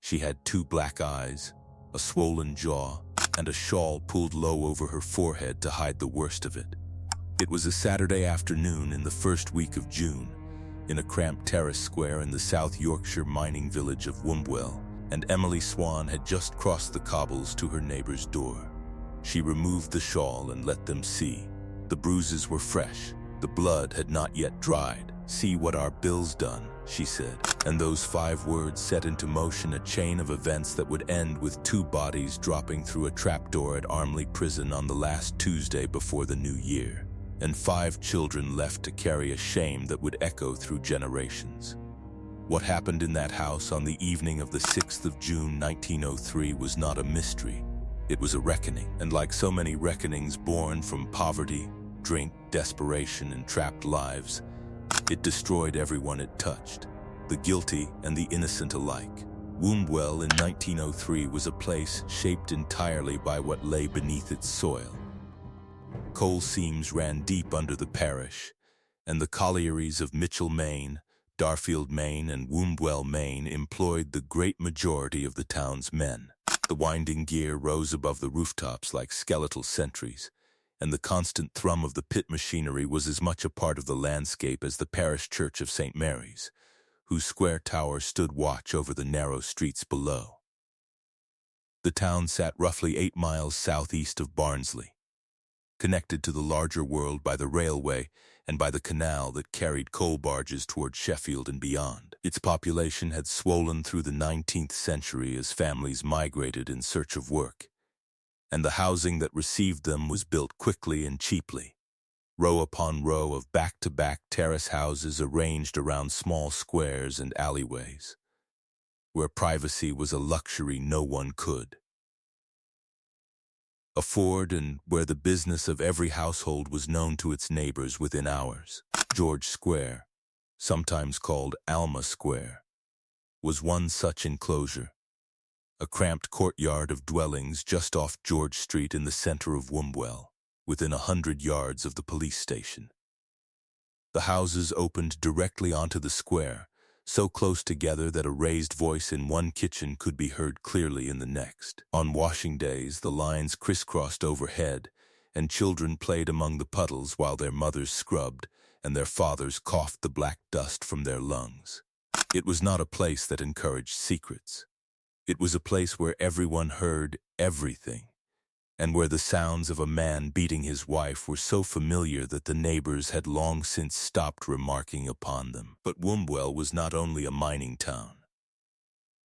She had 2 black eyes, a swollen jaw, and a shawl pulled low over her forehead to hide the worst of it. It was a Saturday afternoon in the first week of June, in a cramped terrace square in the South Yorkshire mining village of Wombwell, and Emily Swan had just crossed the cobbles to her neighbor's door. She removed the shawl and let them see. The bruises were fresh. The blood had not yet dried. "See what our Bill's done," she said. And those 5 words set into motion a chain of events that would end with 2 bodies dropping through a trapdoor at Armley Prison on the last Tuesday before the new year, and 5 children left to carry a shame that would echo through generations. What happened in that house on the evening of the 6th of June 1903 was not a mystery. It was a reckoning, and like so many reckonings born from poverty, drink, desperation, and trapped lives, it destroyed everyone it touched, the guilty and the innocent alike. Wombwell in 1903 was a place shaped entirely by what lay beneath its soil. Coal seams ran deep under the parish, and the collieries of Mitchell, Maine, Darfield, Maine, and Wombwell, Maine employed the great majority of the town's men. The winding gear rose above the rooftops like skeletal sentries, and the constant thrum of the pit machinery was as much a part of the landscape as the parish church of St. Mary's, whose square tower stood watch over the narrow streets below. The town sat roughly 8 miles southeast of Barnsley, connected to the larger world by the railway and by the canal that carried coal barges toward Sheffield and beyond. Its population had swollen through the 19th century as families migrated in search of work, and the housing that received them was built quickly and cheaply, row upon row of back-to-back terrace houses arranged around small squares and alleyways, where privacy was a luxury no one could afford, and where the business of every household was known to its neighbors within hours. George Square, sometimes called Alma Square, was one such enclosure, a cramped courtyard of dwellings just off George Street in the center of Wombwell, within 100 yards of the police station. The houses opened directly onto the square, so close together that a raised voice in one kitchen could be heard clearly in the next. On washing days, the lines crisscrossed overhead, and children played among the puddles while their mothers scrubbed and their fathers coughed the black dust from their lungs. It was not a place that encouraged secrets. It was a place where everyone heard everything, and where the sounds of a man beating his wife were so familiar that the neighbors had long since stopped remarking upon them. But Wombwell was not only a mining town.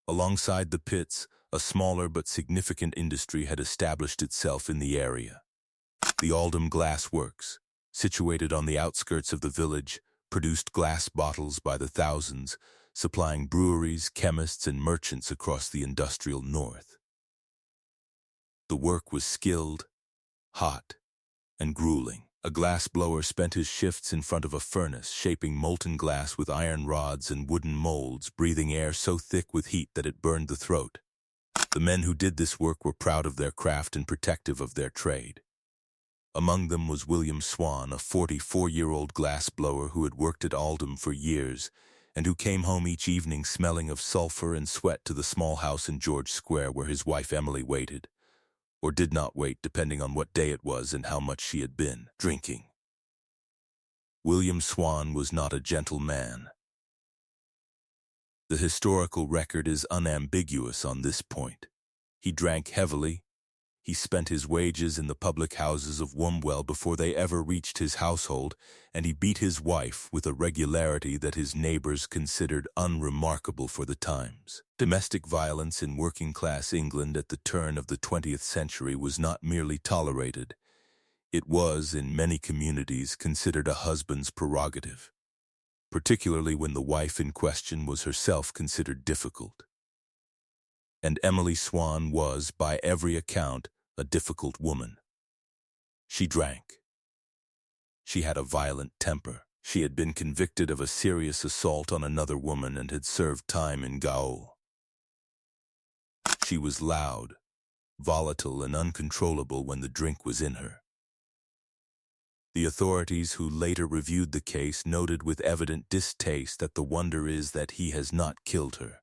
Alongside the pits, a smaller but significant industry had established itself in the area. The Oldham Glass Works, situated on the outskirts of the village, produced glass bottles by the thousands, supplying breweries, chemists, and merchants across the industrial north. The work was skilled, hot, and grueling. A glassblower spent his shifts in front of a furnace, shaping molten glass with iron rods and wooden molds, breathing air so thick with heat that it burned the throat. The men who did this work were proud of their craft and protective of their trade. Among them was William Swan, a 44-year-old glassblower who had worked at Oldham for years, and who came home each evening smelling of sulfur and sweat to the small house in George Square where his wife Emily waited, or did not wait depending on what day it was and how much she had been drinking. William Swan was not a gentle man. The historical record is unambiguous on this point. He drank heavily. He spent his wages in the public houses of Wombwell before they ever reached his household, and he beat his wife with a regularity that his neighbors considered unremarkable for the times. Domestic violence in working-class England at the turn of the 20th century was not merely tolerated. It was, in many communities, considered a husband's prerogative, particularly when the wife in question was herself considered difficult. And Emily Swan was, by every account, a difficult woman. She drank. She had a violent temper. She had been convicted of a serious assault on another woman and had served time in gaol. She was loud, volatile, and uncontrollable when the drink was in her. The authorities who later reviewed the case noted with evident distaste that the wonder is that he has not killed her.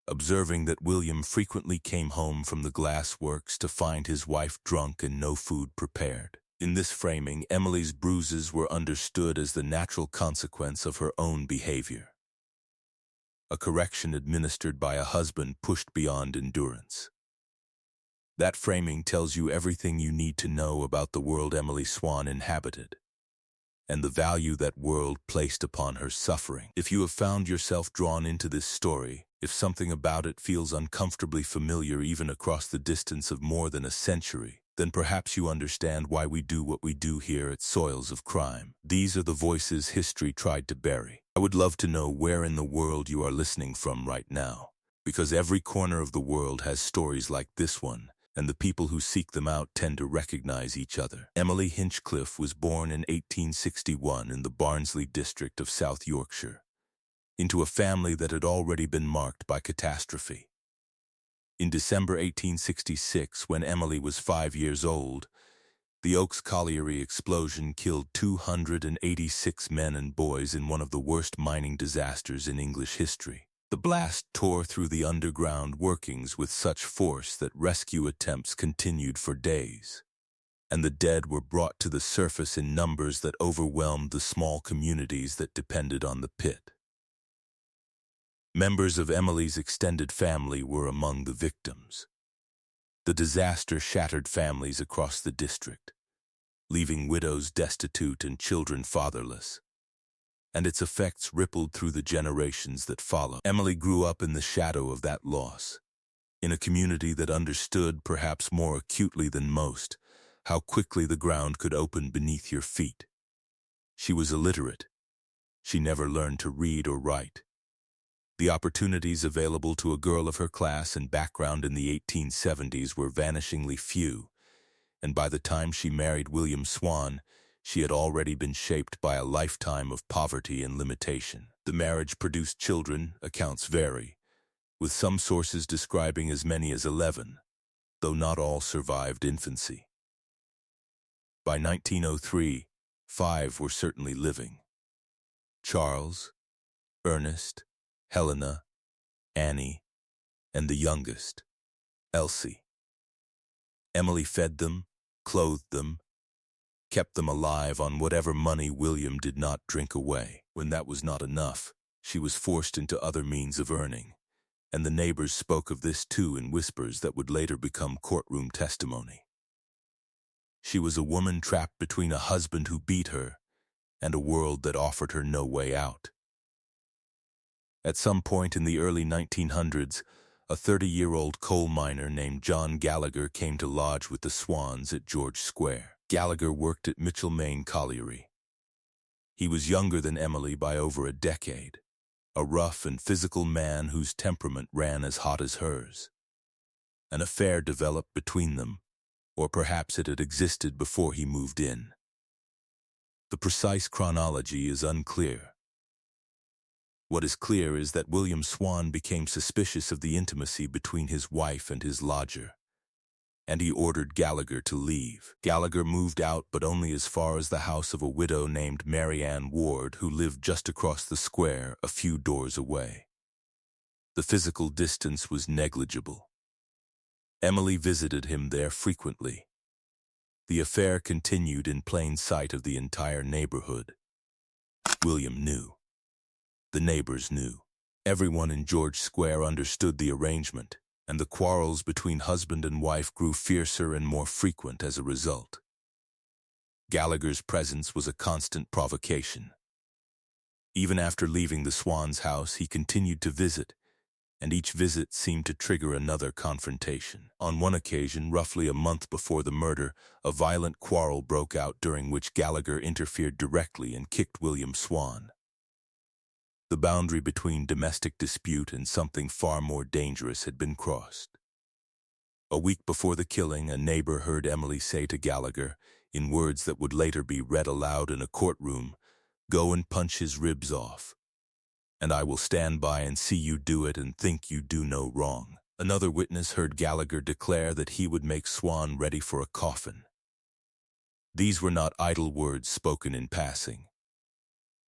observing that William frequently came home from the glass works to find his wife drunk and no food prepared. In this framing, Emily's bruises were understood as the natural consequence of her own behavior, a correction administered by a husband pushed beyond endurance. That framing tells you everything you need to know about the world Emily Swann inhabited, and the value that world placed upon her suffering. If you have found yourself drawn into this story, if something about it feels uncomfortably familiar even across the distance of more than a century, then perhaps you understand why we do what we do here at Soils of Crime. These are the voices history tried to bury. I would love to know where in the world you are listening from right now, because every corner of the world has stories like this one, and the people who seek them out tend to recognize each other. Emily Hinchcliffe was born in 1861 in the Barnsley district of South Yorkshire, into a family that had already been marked by catastrophe. In December 1866, when Emily was 5 years old, the Oaks Colliery explosion killed 286 men and boys in one of the worst mining disasters in English history. The blast tore through the underground workings with such force that rescue attempts continued for days, and the dead were brought to the surface in numbers that overwhelmed the small communities that depended on the pit. Members of Emily's extended family were among the victims. The disaster shattered families across the district, leaving widows destitute and children fatherless, and its effects rippled through the generations that followed. Emily grew up in the shadow of that loss, in a community that understood, perhaps more acutely than most, how quickly the ground could open beneath your feet. She was illiterate. She never learned to read or write. The opportunities available to a girl of her class and background in the 1870s were vanishingly few, and by the time she married William Swan, she had already been shaped by a lifetime of poverty and limitation. The marriage produced children, accounts vary, with some sources describing as many as 11, though not all survived infancy. By 1903, 5 were certainly living: Charles, Ernest, Helena, Annie, and the youngest, Elsie. Emily fed them, clothed them, kept them alive on whatever money William did not drink away. When that was not enough, she was forced into other means of earning, and the neighbors spoke of this too in whispers that would later become courtroom testimony. She was a woman trapped between a husband who beat her and a world that offered her no way out. At some point in the early 1900s, a 30-year-old coal miner named John Gallagher came to lodge with the Swans at George Square. Gallagher worked at Mitchell Main Colliery. He was younger than Emily by over a decade, a rough and physical man whose temperament ran as hot as hers. An affair developed between them, or perhaps it had existed before he moved in. The precise chronology is unclear. What is clear is that William Swan became suspicious of the intimacy between his wife and his lodger, and he ordered Gallagher to leave. Gallagher moved out, but only as far as the house of a widow named Mary Ann Ward, who lived just across the square, a few doors away. The physical distance was negligible. Emily visited him there frequently. The affair continued in plain sight of the entire neighborhood. William knew. The neighbors knew. Everyone in George Square understood the arrangement, and the quarrels between husband and wife grew fiercer and more frequent as a result. Gallagher's presence was a constant provocation. Even after leaving the Swan's house, he continued to visit, and each visit seemed to trigger another confrontation. On one occasion, roughly a month before the murder, a violent quarrel broke out during which Gallagher interfered directly and kicked William Swan. The boundary between domestic dispute and something far more dangerous had been crossed. A week before the killing, a neighbor heard Emily say to Gallagher, in words that would later be read aloud in a courtroom, "Go and punch his ribs off, and I will stand by and see you do it and think you do no wrong." Another witness heard Gallagher declare that he would make Swan ready for a coffin. These were not idle words spoken in passing.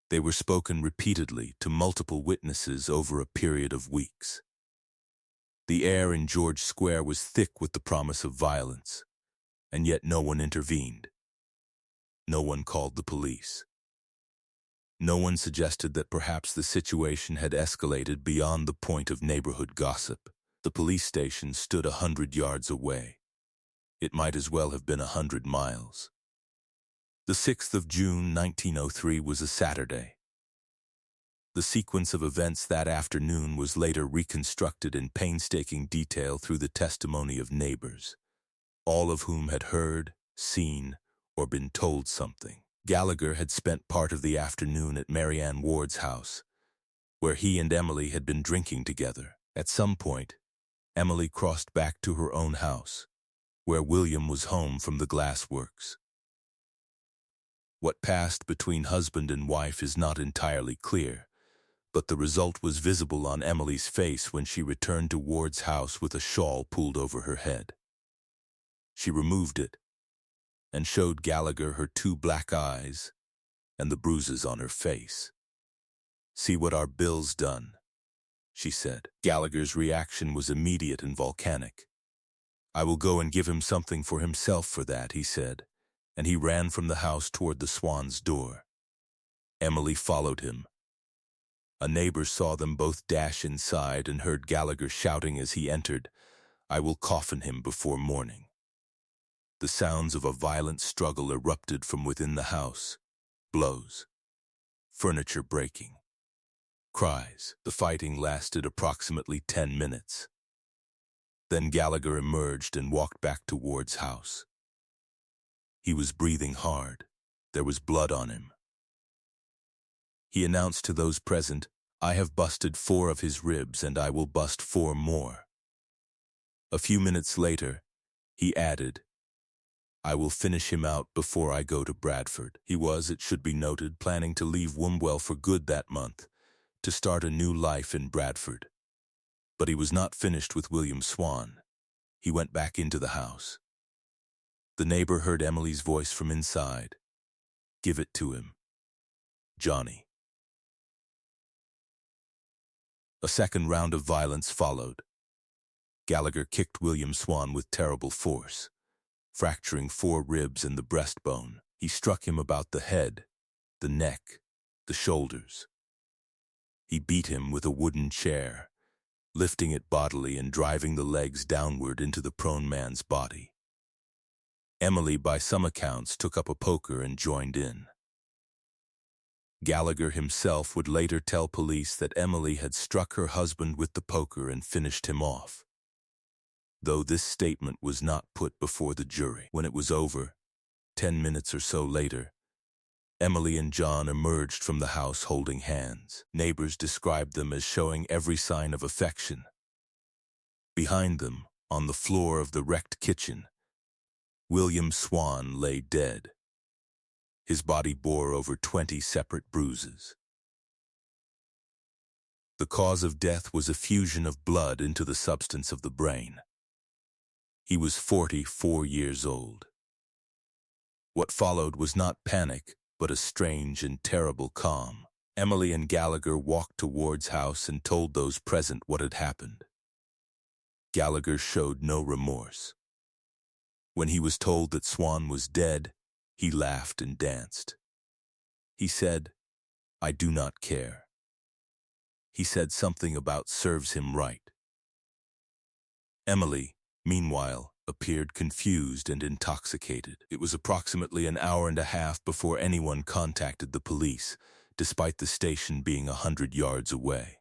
They were spoken repeatedly to multiple witnesses over a period of weeks. The air in George Square was thick with the promise of violence, and yet no one intervened. No one called the police. No one suggested that perhaps the situation had escalated beyond the point of neighborhood gossip. The police station stood 100 yards away. It might as well have been 100 miles. The 6th of June, 1903 was a Saturday. The sequence of events that afternoon was later reconstructed in painstaking detail through the testimony of neighbors, all of whom had heard, seen, or been told something. Gallagher had spent part of the afternoon at Mary Ann Ward's house, where he and Emily had been drinking together. At some point, Emily crossed back to her own house, where William was home from the glass works. What passed between husband and wife is not entirely clear, but the result was visible on Emily's face when she returned to Ward's house with a shawl pulled over her head. She removed it and showed Gallagher her 2 black eyes and the bruises on her face. "See what our Bill's done," she said. Gallagher's reaction was immediate and volcanic. "I will go and give him something for himself for that," he said, and he ran from the house toward the Swann's door. Emily followed him. A neighbor saw them both dash inside and heard Gallagher shouting as he entered, "I will coffin him before morning." The sounds of a violent struggle erupted from within the house. Blows, furniture breaking, cries. The fighting lasted approximately 10 minutes. Then Gallagher emerged and walked back to Ward's house. He was breathing hard. There was blood on him. He announced to those present, "I have busted 4 of his ribs and I will bust 4 more. A few minutes later, he added, "I will finish him out before I go to Bradford." He was, it should be noted, planning to leave Wombwell for good that month, to start a new life in Bradford. But he was not finished with William Swan. He went back into the house. The neighbor heard Emily's voice from inside. "Give it to him, Johnny." A second round of violence followed. Gallagher kicked William Swan with terrible force, fracturing 4 ribs and the breastbone. He struck him about the head, the neck, the shoulders. He beat him with a wooden chair, lifting it bodily and driving the legs downward into the prone man's body. Emily, by some accounts, took up a poker and joined in. Gallagher himself would later tell police that Emily had struck her husband with the poker and finished him off, though this statement was not put before the jury. When it was over, 10 minutes or so later, Emily and John emerged from the house holding hands. Neighbors described them as showing every sign of affection. Behind them, on the floor of the wrecked kitchen, William Swan lay dead. His body bore over 20 separate bruises. The cause of death was effusion of blood into the substance of the brain. He was 44 years old. What followed was not panic, but a strange and terrible calm. Emily and Gallagher walked to Ward's house and told those present what had happened. Gallagher showed no remorse. When he was told that Swan was dead, he laughed and danced. He said, "I do not care." He said something about "serves him right." Emily, meanwhile, appeared confused and intoxicated. It was approximately an hour and a half before anyone contacted the police, despite the station being 100 yards away.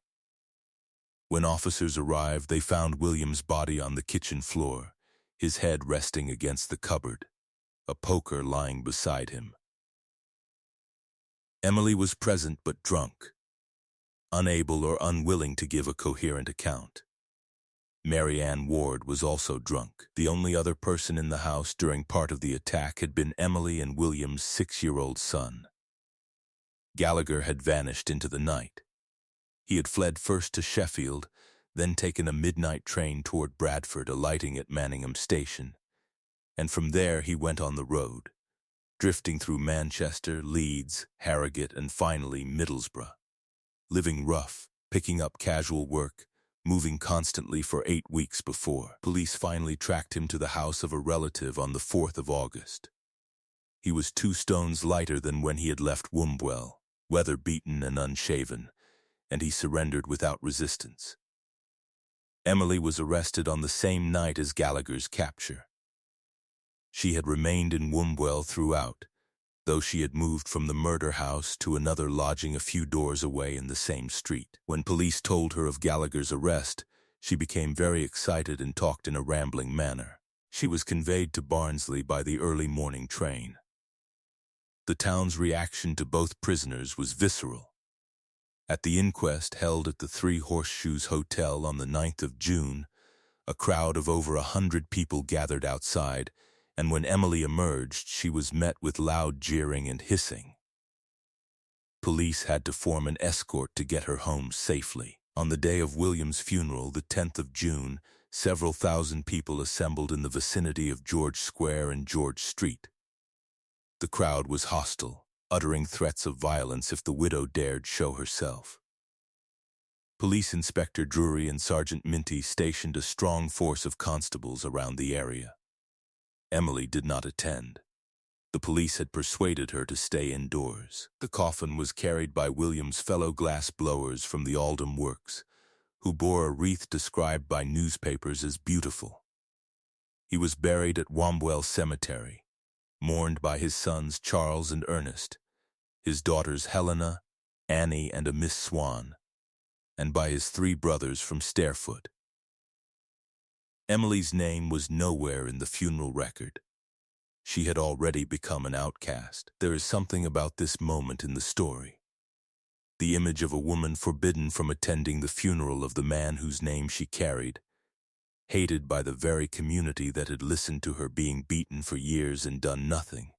When officers arrived, they found William's body on the kitchen floor, his head resting against the cupboard, a poker lying beside him. Emily was present but drunk, unable or unwilling to give a coherent account. Mary Ann Ward was also drunk. The only other person in the house during part of the attack had been Emily and William's 6-year-old son. Gallagher had vanished into the night. He had fled first to Sheffield, then taken a midnight train toward Bradford, alighting at Manningham Station, and from there he went on the road, drifting through Manchester, Leeds, Harrogate, and finally Middlesbrough, living rough, picking up casual work, moving constantly for 8 weeks before. Police finally tracked him to the house of a relative on the 4th of August. He was 2 stones lighter than when he had left Wombwell, weather-beaten and unshaven, and he surrendered without resistance. Emily was arrested on the same night as Gallagher's capture. She had remained in Wombwell throughout, though she had moved from the murder house to another lodging a few doors away in the same street. When police told her of Gallagher's arrest, she became very excited and talked in a rambling manner. She was conveyed to Barnsley by the early morning train. The town's reaction to both prisoners was visceral. At the inquest held at the Three Horseshoes Hotel on the 9th of June, a crowd of over 100 people gathered outside, and when Emily emerged, she was met with loud jeering and hissing. Police had to form an escort to get her home safely. On the day of William's funeral, the 10th of June, several thousand people assembled in the vicinity of George Square and George Street. The crowd was hostile, uttering threats of violence if the widow dared show herself. Police Inspector Drury and Sergeant Minty stationed a strong force of constables around the area. Emily did not attend. The police had persuaded her to stay indoors. The coffin was carried by William's fellow glass blowers from the Oldham Works, who bore a wreath described by newspapers as beautiful. He was buried at Wombwell Cemetery, mourned by his sons Charles and Ernest, his daughters Helena, Annie, and a Miss Swann, and by his 3 brothers from Stairfoot. Emily's name was nowhere in the funeral record. She had already become an outcast. There is something about this moment in the story. The image of a woman forbidden from attending the funeral of the man whose name she carried, hated by the very community that had listened to her being beaten for years and done nothing.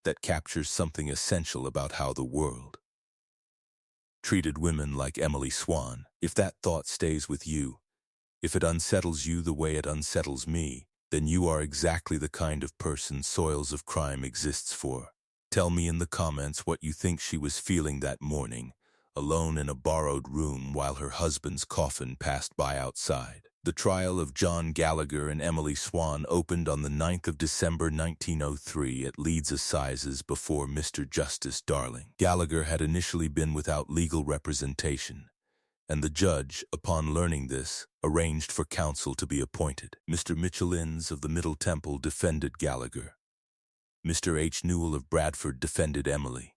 That captures something essential about how the world treated women like Emily Swan. If that thought stays with you, if it unsettles you the way it unsettles me, then you are exactly the kind of person Soils of Crime exists for. Tell me in the comments what you think she was feeling that morning, alone in a borrowed room while her husband's coffin passed by outside. The trial of John Gallagher and Emily Swan opened on the 9th of December 1903 at Leeds Assizes before Mr. Justice Darling. Gallagher had initially been without legal representation, and the judge, upon learning this, arranged for counsel to be appointed. Mr. Michelins of the Middle Temple defended Gallagher. Mr. H. Newell of Bradford defended Emily.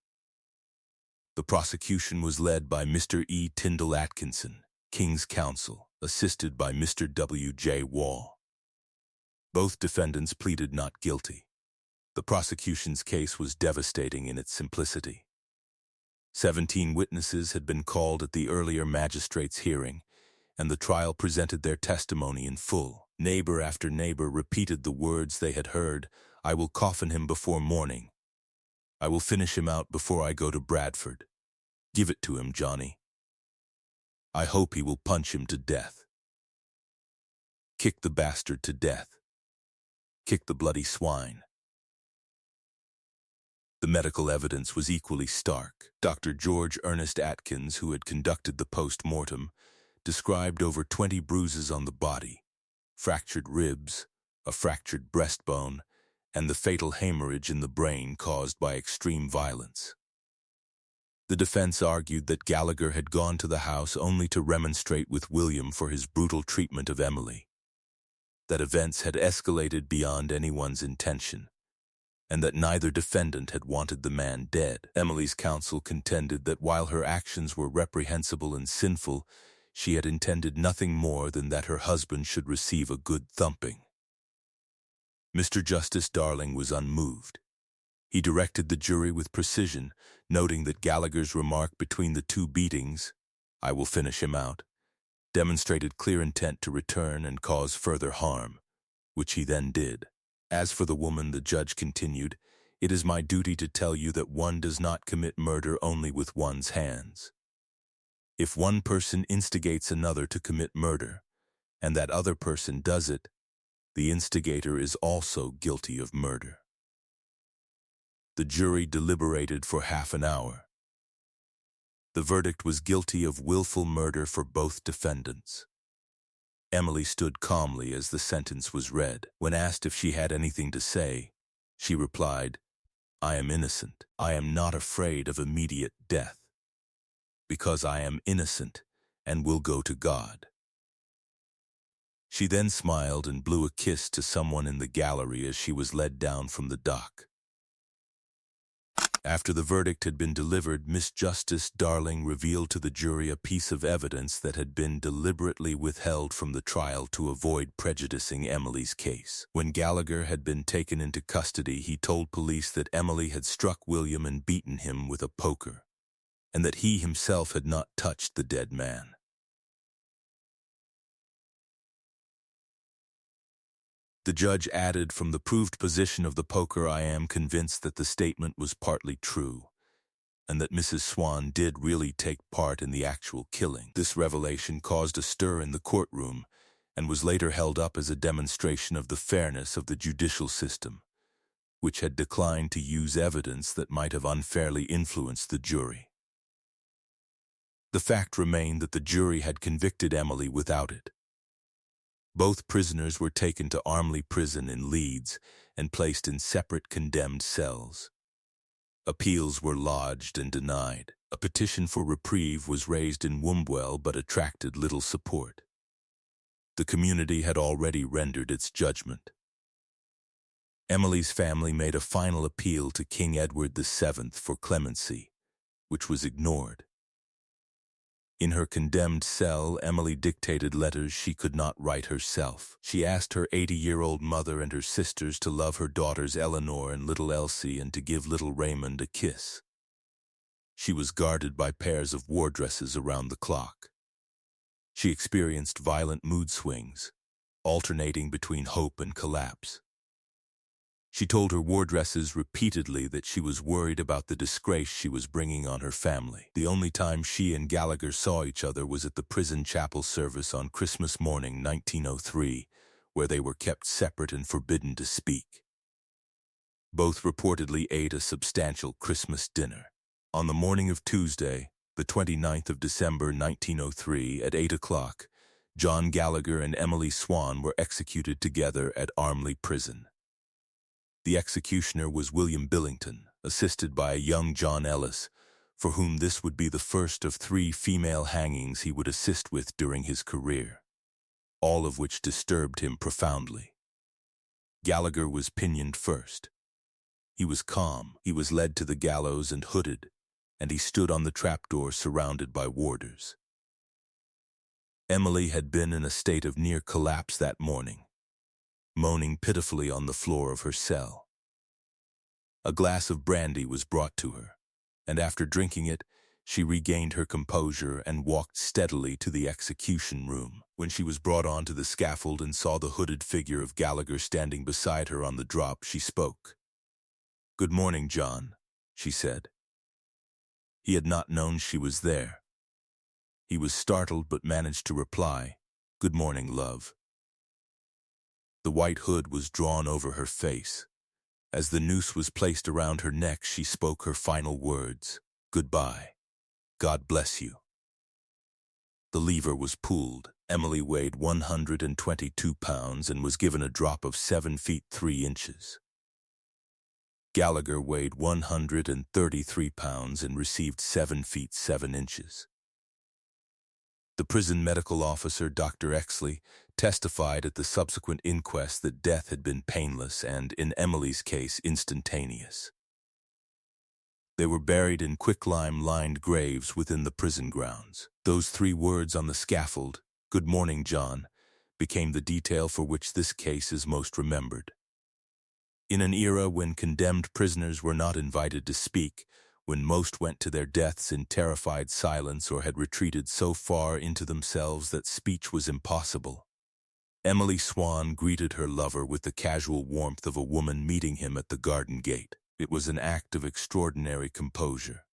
The prosecution was led by Mr. E. Tyndall Atkinson, King's Counsel, assisted by Mr. W. J. Wall. Both defendants pleaded not guilty. The prosecution's case was devastating in its simplicity. 17 witnesses had been called at the earlier magistrate's hearing, and the trial presented their testimony in full. Neighbor after neighbor repeated the words they had heard: "I will coffin him before morning. I will finish him out before I go to Bradford. Give it to him, Johnny. I hope he will punch him to death. Kick the bastard to death. Kick the bloody swine." The medical evidence was equally stark. Dr. George Ernest Atkins, who had conducted the post-mortem, described over 20 bruises on the body, fractured ribs, a fractured breastbone, and the fatal hemorrhage in the brain caused by extreme violence. The defense argued that Gallagher had gone to the house only to remonstrate with William for his brutal treatment of Emily, that events had escalated beyond anyone's intention, and that neither defendant had wanted the man dead. Emily's counsel contended that while her actions were reprehensible and sinful, she had intended nothing more than that her husband should receive a good thumping. Mr. Justice Darling was unmoved. He directed the jury with precision, noting that Gallagher's remark between the 2 beatings, "I will finish him out," demonstrated clear intent to return and cause further harm, which he then did. As for the woman, the judge continued, "It is my duty to tell you that one does not commit murder only with one's hands. If one person instigates another to commit murder, and that other person does it, the instigator is also guilty of murder." The jury deliberated for half an hour. The verdict was guilty of willful murder for both defendants. Emily stood calmly as the sentence was read. When asked if she had anything to say, she replied, "I am innocent. I am not afraid of immediate death, because I am innocent and will go to God." She then smiled and blew a kiss to someone in the gallery as she was led down from the dock. After the verdict had been delivered, Miss Justice Darling revealed to the jury a piece of evidence that had been deliberately withheld from the trial to avoid prejudicing Emily's case. When Gallagher had been taken into custody, he told police that Emily had struck William and beaten him with a poker, and that he himself had not touched the dead man. The judge added, "From the proved position of the poker, I am convinced that the statement was partly true, and that Mrs. Swann did really take part in the actual killing." This revelation caused a stir in the courtroom and was later held up as a demonstration of the fairness of the judicial system, which had declined to use evidence that might have unfairly influenced the jury. The fact remained that the jury had convicted Emily without it. Both prisoners were taken to Armley Prison in Leeds and placed in separate condemned cells. Appeals were lodged and denied. A petition for reprieve was raised in Wombwell but attracted little support. The community had already rendered its judgment. Emily's family made a final appeal to King Edward VII for clemency, which was ignored. In her condemned cell, Emily dictated letters she could not write herself. She asked her 80-year-old mother and her sisters to love her daughters Eleanor and little Elsie and to give little Raymond a kiss. She was guarded by pairs of wardresses around the clock. She experienced violent mood swings, alternating between hope and collapse. She told her wardresses repeatedly that she was worried about the disgrace she was bringing on her family. The only time she and Gallagher saw each other was at the prison chapel service on Christmas morning 1903, where they were kept separate and forbidden to speak. Both reportedly ate a substantial Christmas dinner. On the morning of Tuesday, the 29th of December 1903, at 8 o'clock, John Gallagher and Emily Swann were executed together at Armley Prison. The executioner was William Billington, assisted by a young John Ellis, for whom this would be the first of 3 female hangings he would assist with during his career, all of which disturbed him profoundly. Gallagher was pinioned first. He was calm. He was led to the gallows and hooded, and he stood on the trapdoor surrounded by warders. Emily had been in a state of near collapse that morning, moaning pitifully on the floor of her cell. A glass of brandy was brought to her, and after drinking it, she regained her composure and walked steadily to the execution room. When she was brought onto the scaffold and saw the hooded figure of Gallagher standing beside her on the drop, she spoke. "Good morning, John," she said. He had not known she was there. He was startled but managed to reply, "Good morning, love." The white hood was drawn over her face. As the noose was placed around her neck, she spoke her final words, "Goodbye. God bless you." The lever was pulled. Emily weighed 122 pounds and was given a drop of 7 feet 3 inches. Gallagher weighed 133 pounds and received 7 feet 7 inches. The prison medical officer, Dr. Exley, testified at the subsequent inquest that death had been painless and, in Emily's case, instantaneous. They were buried in quicklime-lined graves within the prison grounds. Those 3 words on the scaffold, "Good morning, John," became the detail for which this case is most remembered. In an era when condemned prisoners were not invited to speak, when most went to their deaths in terrified silence or had retreated so far into themselves that speech was impossible, Emily Swann greeted her lover with the casual warmth of a woman meeting him at the garden gate. It was an act of extraordinary composure,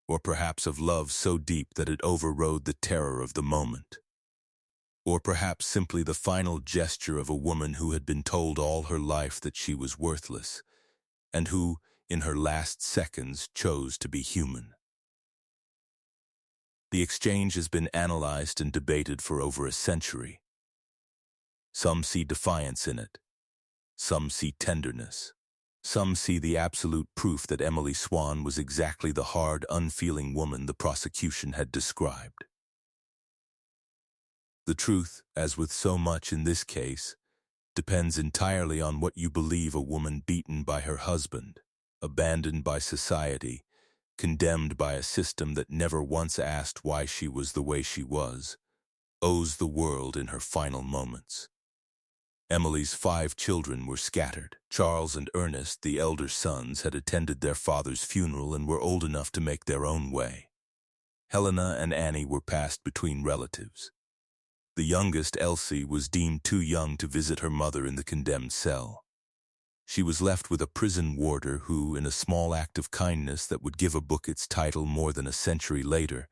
or perhaps of love so deep that it overrode the terror of the moment, or perhaps simply the final gesture of a woman who had been told all her life that she was worthless, and who, in her last seconds, chose to be human. The exchange has been analyzed and debated for over a century. Some see defiance in it. Some see tenderness. Some see the absolute proof that Emily Swann was exactly the hard, unfeeling woman the prosecution had described. The truth, as with so much in this case, depends entirely on what you believe a woman beaten by her husband, abandoned by society, condemned by a system that never once asked why she was the way she was, owes the world in her final moments. Emily's 5 children were scattered. Charles and Ernest, the elder sons, had attended their father's funeral and were old enough to make their own way. Helena and Annie were passed between relatives. The youngest, Elsie, was deemed too young to visit her mother in the condemned cell. She was left with a prison warder who, in a small act of kindness that would give a book its title more than a century later,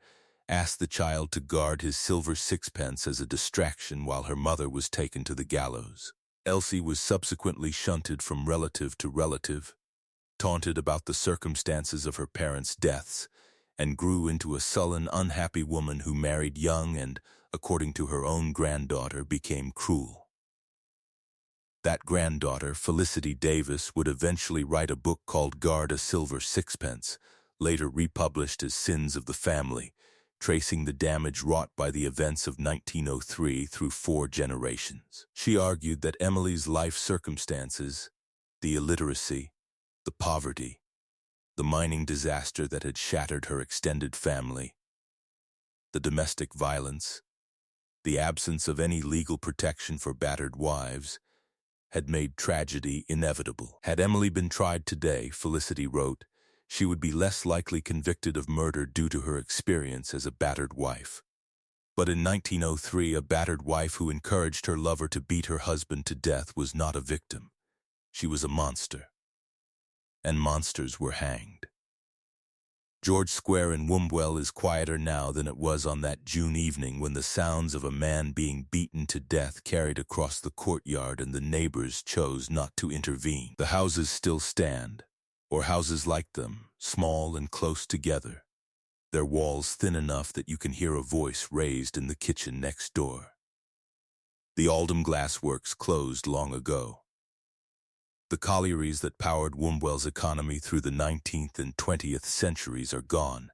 asked the child to guard his silver sixpence as a distraction while her mother was taken to the gallows. Elsie was subsequently shunted from relative to relative, taunted about the circumstances of her parents' deaths, and grew into a sullen, unhappy woman who married young and, according to her own granddaughter, became cruel. That granddaughter, Felicity Davis, would eventually write a book called Guard a Silver Sixpence, later republished as Sins of the Family, tracing the damage wrought by the events of 1903 through 4 generations. She argued that Emily's life circumstances, the illiteracy, the poverty, the mining disaster that had shattered her extended family, the domestic violence, the absence of any legal protection for battered wives, had made tragedy inevitable. Had Emily been tried today, Felicity wrote, she would be less likely convicted of murder due to her experience as a battered wife. But in 1903, a battered wife who encouraged her lover to beat her husband to death was not a victim. She was a monster. And monsters were hanged. George Square in Wombwell is quieter now than it was on that June evening when the sounds of a man being beaten to death carried across the courtyard and the neighbors chose not to intervene. The houses still stand, or houses like them, small and close together, their walls thin enough that you can hear a voice raised in the kitchen next door. The Oldham Glass Works closed long ago. The collieries that powered Wombwell's economy through the 19th and 20th centuries are gone,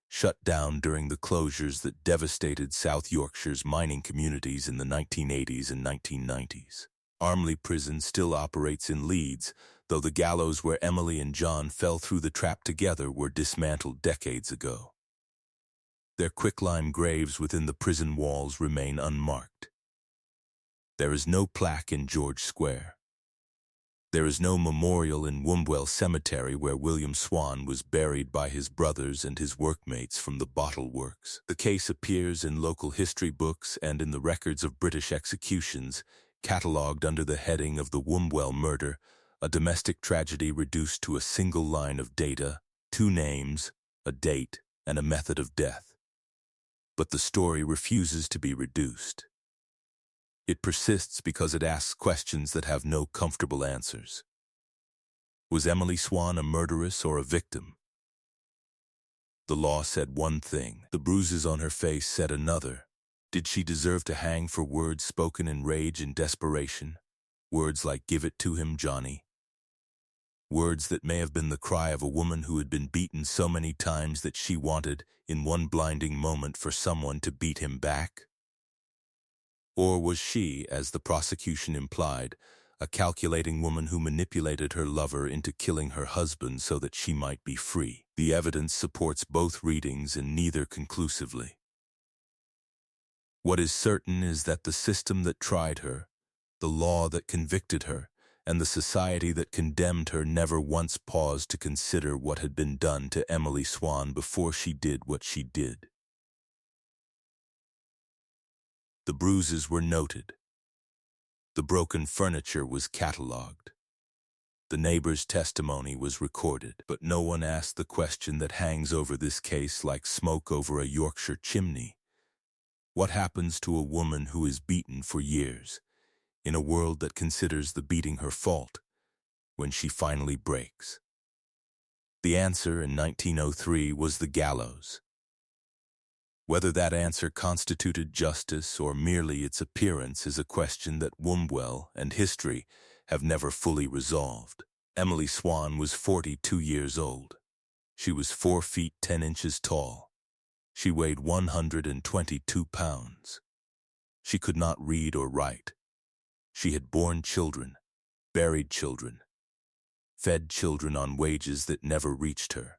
shut down during the closures that devastated South Yorkshire's mining communities in the 1980s and 1990s. Armley Prison still operates in Leeds, though the gallows where Emily and John fell through the trap together were dismantled decades ago. Their quicklime graves within the prison walls remain unmarked. There is no plaque in George Square. There is no memorial in Wombwell Cemetery where William Swan was buried by his brothers and his workmates from the bottle works. The case appears in local history books and in the records of British executions, catalogued under the heading of the Wombwell murder, a domestic tragedy reduced to a single line of data, 2 names, a date, and a method of death. But the story refuses to be reduced. It persists because it asks questions that have no comfortable answers. Was Emily Swann a murderess or a victim? The law said one thing. The bruises on her face said another. Did she deserve to hang for words spoken in rage and desperation? Words like, "Give it to him, Johnny." Words that may have been the cry of a woman who had been beaten so many times that she wanted, in one blinding moment, for someone to beat him back? Or was she, as the prosecution implied, a calculating woman who manipulated her lover into killing her husband so that she might be free? The evidence supports both readings and neither conclusively. What is certain is that the system that tried her, the law that convicted her, and the society that condemned her never once paused to consider what had been done to Emily Swann before she did what she did. The bruises were noted. The broken furniture was catalogued. The neighbor's testimony was recorded, but no one asked the question that hangs over this case like smoke over a Yorkshire chimney. What happens to a woman who is beaten for years, in a world that considers the beating her fault, when she finally breaks? The answer in 1903 was the gallows. Whether that answer constituted justice or merely its appearance is a question that Wombwell and history have never fully resolved. Emily Swann was 42 years old. She was 4 feet 10 inches tall. She weighed 122 pounds. She could not read or write. She had borne children, buried children, fed children on wages that never reached her.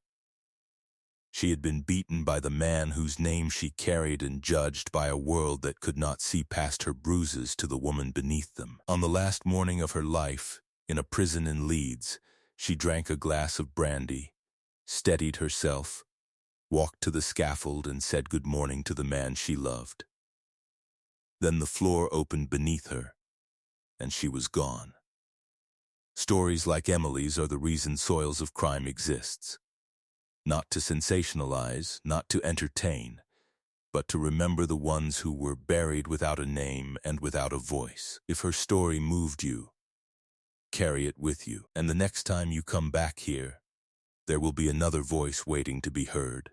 She had been beaten by the man whose name she carried and judged by a world that could not see past her bruises to the woman beneath them. On the last morning of her life, in a prison in Leeds, she drank a glass of brandy, steadied herself, walked to the scaffold and said good morning to the man she loved. Then the floor opened beneath her, and she was gone. Stories like Emily's are the reason Soils of Crime exists. Not to sensationalize, not to entertain, but to remember the ones who were buried without a name and without a voice. If her story moved you, carry it with you, and the next time you come back here, there will be another voice waiting to be heard.